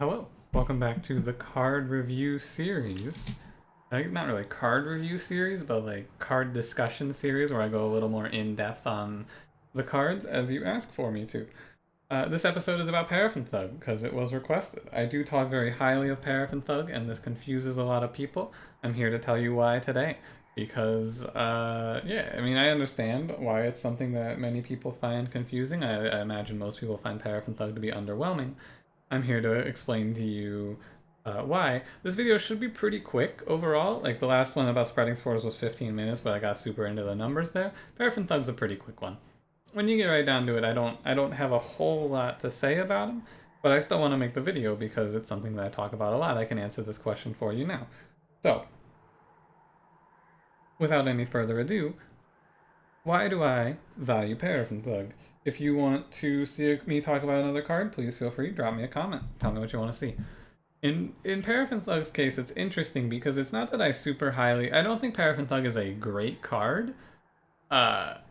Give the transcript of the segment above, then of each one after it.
Hello, welcome back to the card review series. Not really card review series, but like card discussion series where I go a little more in depth on the cards as you ask for me to. This episode is about Paraffin Thug because it was requested. I do talk very highly of Paraffin Thug, and this confuses a lot of people. I'm here to tell you why today. Because, yeah, I mean, I understand why it's something that many people find confusing. I imagine most people find Paraffin Thug to be underwhelming. I'm here to explain to you why. This video should be pretty quick overall. Like the last one about spreading spores was 15 minutes, but I got super into the numbers there. Paraffin Thug's a pretty quick one. When you get right down to it, I don't have a whole lot to say about him, but I still want to make the video because it's something that I talk about a lot. I can answer this question for you now. So, without any further ado, why do I value Paraffin Thug? If you want to see me talk about another card, please feel free, drop me a comment. Tell me what you want to see. In Paraffin Thug's case, it's interesting because it's not that I don't think Paraffin Thug is a great card. I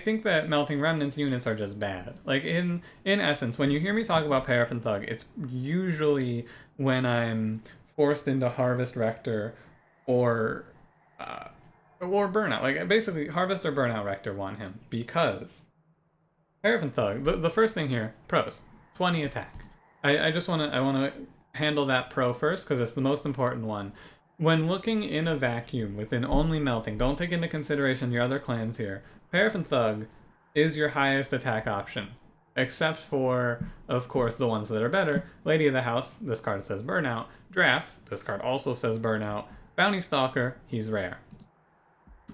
think that Melting Remnants units are just bad. Like in essence, when you hear me talk about Paraffin Thug, it's usually when I'm forced into Harvest Rector or Burnout. Like basically, Harvest or Burnout Rector want him because Paraffin Thug. The first thing here, pros, 20 attack. I want to handle that pro first because it's the most important one. When looking in a vacuum within only Melting, don't take into consideration your other clans here. Paraffin Thug is your highest attack option, except for, of course, the ones that are better. Lady of the House, this card says Burnout. Draft, this card also says Burnout. Bounty Stalker, he's rare.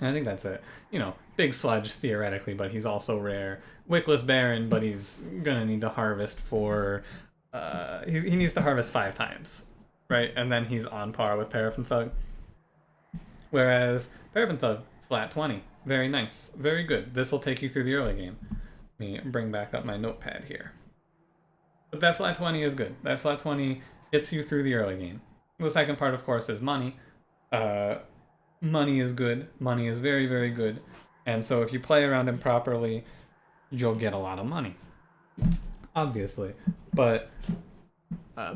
And I think that's it. You know, Big Sludge theoretically, but he's also rare. Wickless Baron, but he's gonna need to harvest for. He needs to harvest 5 times, right? And then he's on par with Paraffin Thug. Whereas Paraffin Thug, flat 20. Very nice. Very good. This will take you through the early game. Let me bring back up my notepad here. But that flat 20 is good. That flat 20 gets you through the early game. The second part, of course, is money. Money is good. Money is very, very good. And so if you play around him properly, you'll get a lot of money. Obviously. But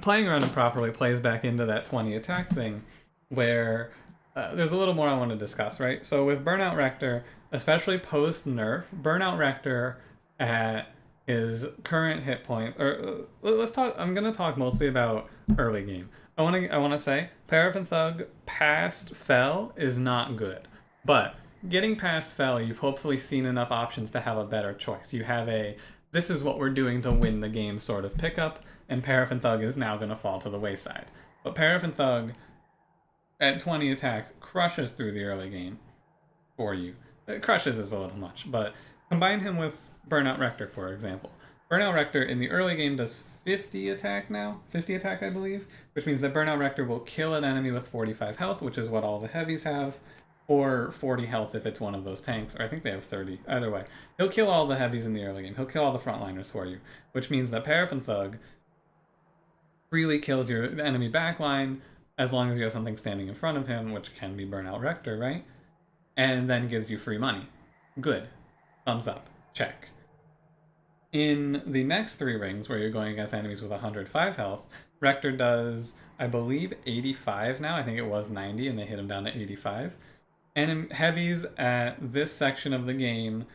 playing around him properly plays back into that 20 attack thing where there's a little more I want to discuss, right? So with Burnout Rector, especially post-nerf, Burnout Rector at his current hit point, or let's talk, I'm going to talk mostly about early game. I want to say Paraffin Thug past Fell is not good, but getting past Fell, you've hopefully seen enough options to have a better choice. You have a this is what we're doing to win the game sort of pickup, and Paraffin Thug is now going to fall to the wayside. But Paraffin Thug at 20 attack crushes through the early game for you. Crushes is a little much, but combine him with Burnout Rector, for example. Burnout Rector in the early game does 50 attack now, 50 attack I believe, which means that Burnout Rector will kill an enemy with 45 health, which is what all the heavies have, or 40 health if it's one of those tanks, or I think they have 30, either way. He'll kill all the heavies in the early game, he'll kill all the frontliners for you, which means that Paraffin Thug freely kills your enemy backline as long as you have something standing in front of him, which can be Burnout Rector, right? And then gives you free money. Good. Thumbs up. Check. In the next 3 rings, where you're going against enemies with 105 health, Rector does, I believe, 85 now. I think it was 90, and they hit him down to 85. And heavies at this section of the game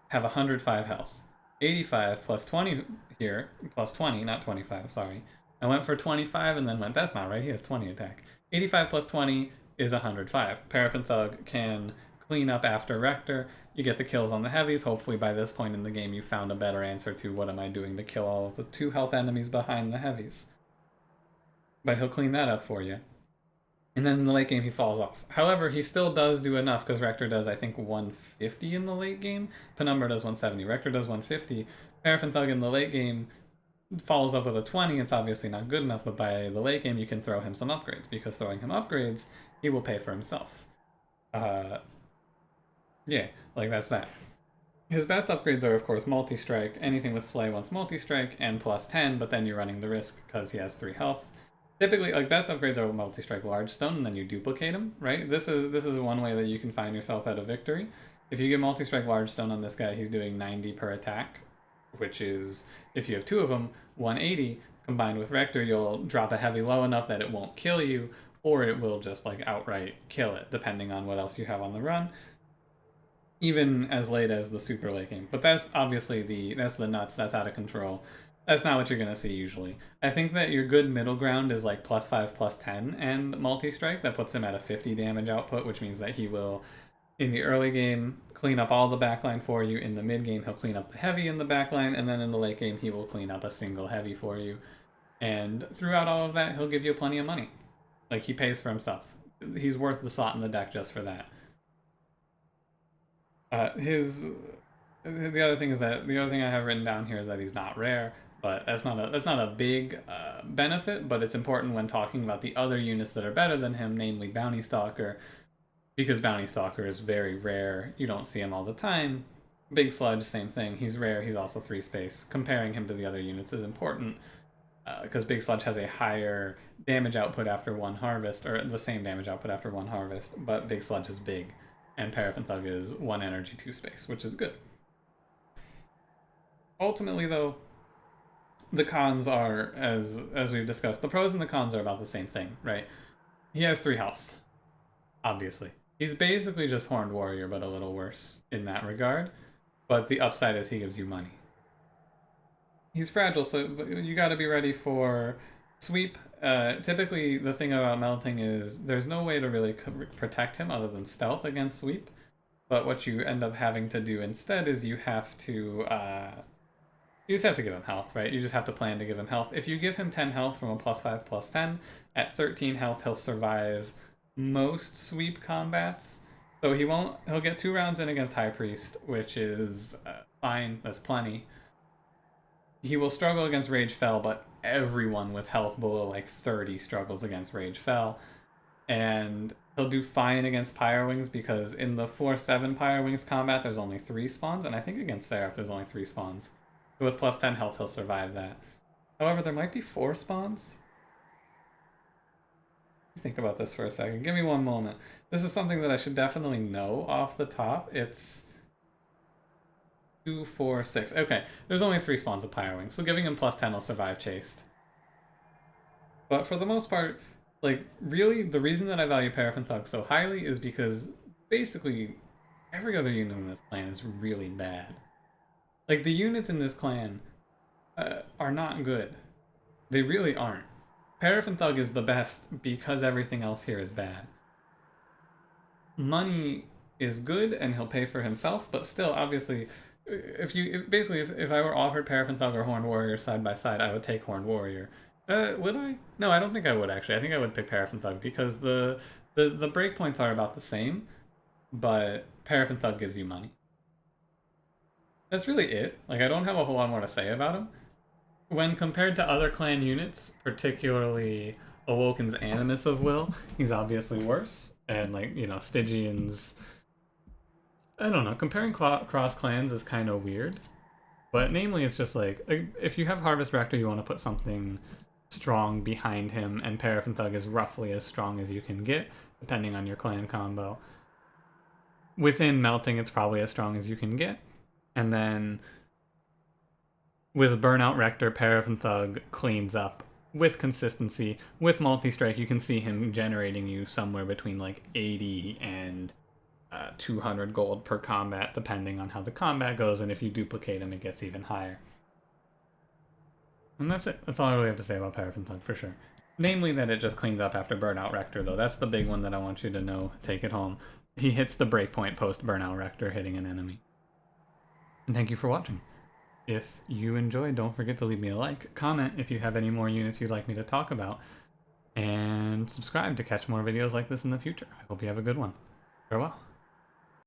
have 105 health. 85 plus 20 here, plus 20, not 25, sorry. I went for 25 and then went, that's not right, he has 20 attack. 85 plus 20 is 105. Paraffin Thug can clean up after Rector. You get the kills on the heavies. Hopefully by this point in the game you found a better answer to what am I doing to kill all of the 2 health enemies behind the heavies. But he'll clean that up for you. And then in the late game he falls off. However, he still does do enough because Rector does, I think, 150 in the late game. Penumbra does 170. Rector does 150. Paraffin Thug in the late game follows up with a 20. It's obviously not good enough, but by the late game you can throw him some upgrades, because throwing him upgrades, he will pay for himself. Yeah, like that's that. His best upgrades are, of course, multi-strike. Anything with Slay wants multi-strike, and plus 10, but then you're running the risk because he has 3 health. Typically, like, best upgrades are multi-strike large stone, and then you duplicate him, right? This is one way that you can find yourself at a victory. If you get multi-strike large stone on this guy, he's doing 90 per attack. which is if you have two of them, 180 combined with Rector, you'll drop a heavy low enough that it won't kill you, or it will just like outright kill it, depending on what else you have on the run. Even as late as the super late game. But that's obviously that's the nuts, that's out of control. That's not what you're gonna see usually. I think that your good middle ground is like +5, +10, and multi-strike. That puts him at a 50 damage output, which means that he will, in the early game, clean up all the backline for you. In the mid game, he'll clean up the heavy in the backline, and then in the late game, he will clean up a single heavy for you. And throughout all of that, he'll give you plenty of money. Like, he pays for himself. He's worth the slot in the deck just for that. The other thing is that the other thing I have written down here is that he's not rare, but that's not a big benefit, but it's important when talking about the other units that are better than him, namely Bounty Stalker, because Bounty Stalker is very rare. You don't see him all the time. Big Sludge, same thing. He's rare. He's also 3 space. Comparing him to the other units is important because Big Sludge has a higher damage output after one harvest, or the same damage output after one harvest, but Big Sludge is big. And Paraffin Thug is 1 energy, 2 space, which is good. Ultimately, though, the cons are, as we've discussed, the pros and the cons are about the same thing, right? He has 3 health, obviously. He's basically just Horned Warrior, but a little worse in that regard. But the upside is he gives you money. He's fragile, so you gotta be ready for sweep. Typically, the thing about melting is there's no way to really protect him other than stealth against sweep. But what you end up having to do instead is you just have to give him health, right? You just have to plan to give him health. If you give him 10 health from a +5, +10, at 13 health, he'll survive most sweep combats. So he'll get 2 rounds in against High Priest, which is fine, that's plenty. He will struggle against Rage Fell, but everyone with health below like 30 struggles against Rage Fell. And he'll do fine against Pyre Wings because in the 4/7 Pyre Wings combat, there's only 3 spawns, and I think against Seraph, there's only 3 spawns. So with +10 health, he'll survive that. However, there might be 4 spawns. Think about this for a second. Give me one moment. This is something that I should definitely know off the top. It's 2, 4, 6. Okay, there's only 3 spawns of Pyre Wings, so giving him +10 will survive Chased. But for the most part, like, really, the reason that I value Paraffin Thug so highly is because basically every other unit in this clan is really bad. Like, the units in this clan are not good. They really aren't. Paraffin Thug is the best because everything else here is bad. Money is good and he'll pay for himself, but still, obviously, if I were offered Paraffin Thug or Horned Warrior side by side, I would take Horned Warrior. Would I? No, I don't think I would actually. I think I would pick Paraffin Thug because the breakpoints are about the same, but Paraffin Thug gives you money. That's really it. Like, I don't have a whole lot more to say about him. When compared to other clan units, particularly Awoken's Animus of Will, he's obviously worse. And, like, you know, Stygian's... I don't know, comparing cross clans is kind of weird. But namely, it's just like, if you have Harvest Rector, you want to put something strong behind him, and Paraffin Thug is roughly as strong as you can get, depending on your clan combo. Within Melting, it's probably as strong as you can get. And then with Burnout Rector, Paraffin Thug cleans up with consistency. With Multi-Strike, you can see him generating you somewhere between like 80 and 200 gold per combat, depending on how the combat goes, and if you duplicate him, it gets even higher. And that's it. That's all I really have to say about Paraffin Thug, for sure. Namely that it just cleans up after Burnout Rector, though. That's the big one that I want you to know. Take it home. He hits the breakpoint post Burnout Rector hitting an enemy. And thank you for watching. If you enjoyed, don't forget to leave me a like, comment if you have any more units you'd like me to talk about, and subscribe to catch more videos like this in the future. I hope you have a good one. Farewell.